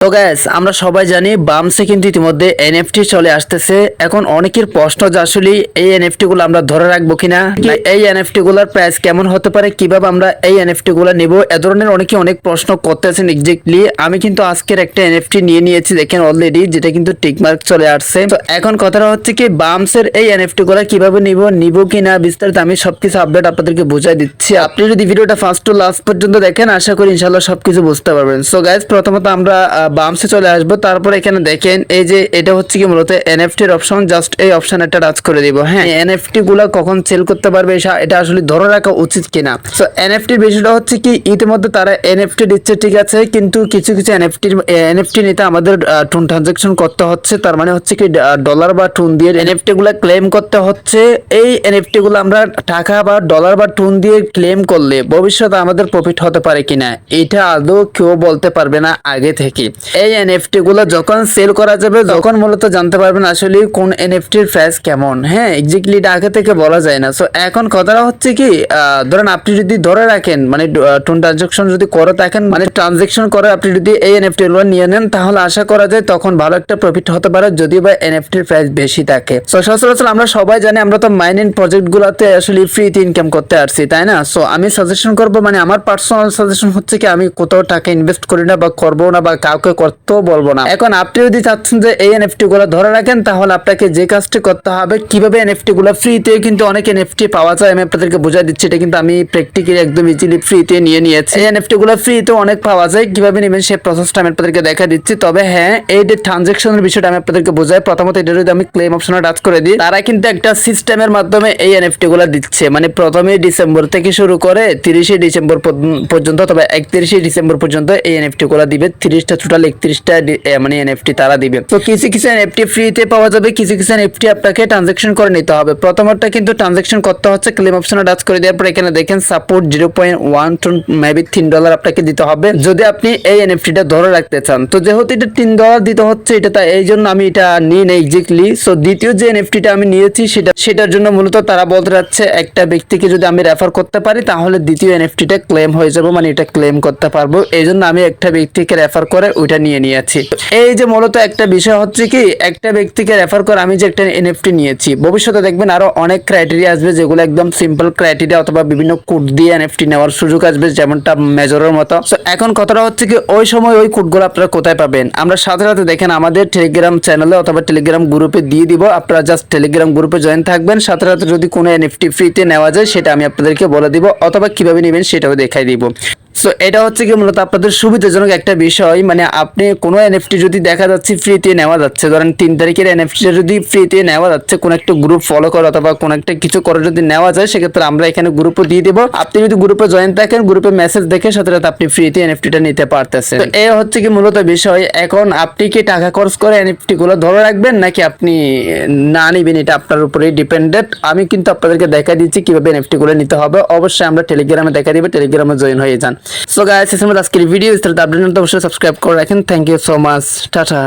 তো গ্যাস আমরা সবাই জানি বামসে কিন্তু ইতিমধ্যে এনএফটি চলে আসতেছে। এখন অনেকের প্রশ্ন যে আসলে এই এনএফটি গুলো আমরা ধরে রাখবো কিনা, এই এনএফটি গুলোর প্রাইস কেমন হতে পারে, কিভাবে আমরা এই এনএফটি গুলো নিব, এ ধরনের অনেকে অনেক প্রশ্ন করতেছেন। এক্স্যাক্টলি আমি কিন্তু আজকের একটা এনএফটি নিয়ে নিয়েছি, দেখেন অলরেডি, যেটা কিন্তু টিকমার্ক চলে আসছে। তো এখন কথাটা হচ্ছে কি, বামসের এই এনএফটি গুলো কিভাবে নিব কিনা বিস্তারিত আমি সবকিছু আপডেট আপনাদেরকে বুঝাই দিচ্ছি। আপনি যদি ভিডিওটা ফার্স্ট টু লাস্ট পর্যন্ত দেখেন, আশা করি ইনশাআল্লাহ সবকিছু বুঝতে পারবেন। সো গাইস, প্রথমত আমরা বামসে চলে আসবো। তারপর এখানে দেখেন এই যে এটা হচ্ছে কি মূলত এনএফটি এর অপশন, জাস্ট এই অপশন একটা টাচ করে দিব। হ্যাঁ, এনএফটি গুলা কখন সেল করতে পারবে এটা আসলে ধরে রাখা উচিত কিনা। সো এনএফটি বিষয়টা হচ্ছে কি, ইতিমধ্যে তারা এনএফটি দিচ্ছে ঠিক আছে, কিন্তু কিছু কিছু এনএফটি নিতে আমাদের টুন ট্রানজাকশন করতে হচ্ছে। তার মানে হচ্ছে কি ডলার বা টুন দিয়ে এনএফটি গুলা ক্লেম করতে হচ্ছে। এই এনএফটি গুলো আমরা টাকা বা ডলার বা টুন দিয়ে ক্লেম করলে ভবিষ্যতে আমাদের প্রফিট হতে পারে কিনা, এটা আদৌ কেউ বলতে পারবে না আগে থেকে। এই এনএফটি গুলো যখন সেল করা যাবে, তখন মূলত জানতে পারবেন আসলে কোন এনএফটির প্রাইস কেমন। হ্যাঁ, এক্স্যাক্টলি এটা আগে থেকে বলা যায় না। সো এখন কথাটা হচ্ছে কি, ধরেন আপনি যদি ধরে রাখেন, মানে টোন ট্রানজাকশন যদি করে থাকেন, মানে ট্রানজাকশন করে আপনি যদি এই এনএফটি গুলো নিয়ে নেন, তাহলে আশা করা যায় তখন ভালো একটা প্রফিট হতে পারে, যদি বা এনএফটির প্রাইস বেশি থাকে। সো সচরাচর আমরা সবাই জানি, আমরা তো মাইনিং প্রজেক্ট গুলাতে আসলে ফ্রিতে ইনকাম করতে আসছি, তাই না? সো আমি সাজেশন করবো, মানে আমার পার্সোনাল সাজেশন হচ্ছে কি, আমি কোথাও টাকা ইনভেস্ট করি না বা করবো না বা কাউকে করতেও বলবো না। এখন আপনি যদি চাচ্ছেন যে এই এনএফটি গুলো ধরে রাখেন, তাহলে আপনাকে যে কাজটি করতে হবে, কিভাবে এনএফটি গুলো ফ্রিতে, কিন্তু অনেক এনএফটি পাওয়া যায়, আমি আপনাদেরকে বুঝাই দিচ্ছি। এটা কিন্তু আমি প্র্যাকটিক্যালি একদম ইজিলি ফ্রিতে নিয়ে নিয়েছি। এই এনএফটি গুলো ফ্রিতে অনেক পাওয়া যায়, কিভাবে নেবেন সেই প্রসেসটা আমি আপনাদেরকে দেখা দিচ্ছি। তবে হ্যাঁ, এই যে ট্রানজাকশনের বিষয়টা আমি আপনাদেরকে বোঝাই। প্রথমত এটা যদি আমি ক্লেম অপশনে টাচ করে দিই, তারা কিন্তু একটা সিস্টেমের মাধ্যমে এই এনএফটি গুলো দিচ্ছে। মানে 1 ডিসেম্বর থেকে শুরু করে 30 ডিসেম্বর পর্যন্ত, তবে 31 ডিসেম্বর পর্যন্ত এই এনএফটি গুলো দিবে। 30টা টোটাল 31টা মানে এনএফটি তারা দিবে। তো কিছু কিছু এনএফটি ফ্রিতে পাওয়া যাবে, কিছু কিছু এনএফটি আপনাকে ট্রানজাকশন করে নিতে হবে। প্রথমটা কিন্তু ট্রানজাকশন করতে হচ্ছে। ক্লেম অপশনে টাচ করে দেওয়ার পর এখানে দেখেন সাপোর্ট 0.1 টু মেবি $3 আপনাকে দিতে হবে, যদি আপনি এই এনএফটিটা ধরে রাখতে চান। তো যেহেতু এটা $3 দিতে হচ্ছে, এটা তাই এই জন্য আমি এটা নিই না এক্স্যাক্টলি। সো দ্বিতীয় যে এনএফটিটা আমি নিয়েছি, সেটার জন্য মূলত তারা বলতে যাচ্ছে একটা ব্যক্তিকে যদি আমি রেফার করতে পারি, তাহলে দ্বিতীয় এনএফটিটা ক্লেম হয়ে যাবে, মানে এটা ক্লেম করতে পারবো। এই জন্য আমি একটা ব্যক্তিকে রেফার করে ওইটা নিয়ে নিয়েছি। এই যে মূলত একটা বিষয় হচ্ছে কি, একটা ব্যক্তিকে রেফার করে আমি যে একটা এনএফটি নিয়েছি, ভবিষ্যতে দেখবেন আরো অনেক ক্রাইটেরিয়া আসবে, যেগুলো একদম সিম্পল ক্রাইটেরিয়া অথবা বিভিন্ন কোড দিয়ে এনএফটি নেওয়ার সুযোগ আসবে, যেমনটা মেজরের মতো। সো এখন কথাটা হচ্ছে কি, ওই সময় ওই কোডগুলো আপনারা কোথায় পাবেন? আমরা সাথে সাথে দেখেন আমাদের টেলিগ্রাম চ্যানেলে অথবা টেলিগ্রাম গ্রুপে দিয়ে দিব। আপনারা জাস্ট টেলিগ্রাম গ্রুপে জয়েন থাকবেন। সাথে সাথে যদি কোনো এনএফটি ফ্রিতে নেওয়া যায়, সেটা আমি আপনাদেরকে বলে দিব, অথবা কিভাবে নেবেন সেটাও দেখাই দিব। সো এটা হচ্ছে কি মূলত আপনাদের সুবিধাজনক একটা বিষয়। মানে আপনি কোনো এনএফটি যদি দেখা যাচ্ছে ফ্রিতে নেওয়া যাচ্ছে, ধরেন 3 তারিখের এনএফটি যদি ফ্রিতে নেওয়া যাচ্ছে, কোন একটা গ্রুপ ফলো করে অথবা কোন একটা কিছু করে যদি নেওয়া যায়, সেক্ষেত্রে আমরা এখানে গ্রুপে দিয়ে দিব। আপনি যদি গ্রুপে জয়েন থাকেন, গ্রুপে মেসেজ দেখে সাথে সাথে আপনি ফ্রিতে এনএফটিটা নিতে পারতেছেন। তো এই হচ্ছে কি মূলত বিষয়। এখন আপনি কি টাকা খরচ করে এনএফটি গুলো ধরে রাখবেন, নাকি আপনি না নিবেন, এটা আপনার উপরেই ডিপেন্ডেন্ট। আমি কিন্তু আপনাদেরকে দেখা দিচ্ছি কিভাবে এনএফটি গুলো নিতে হবে। অবশ্যই আমরা টেলিগ্রামে দেখা দিব, টেলিগ্রামে জয়েন হয়ে যান। সো গাইস, আজকের ভিডিও বিস্তারিত আপডেট নিতে অবশ্যই সাবস্ক্রাইব করে রাখেন। Thank you so much, tata.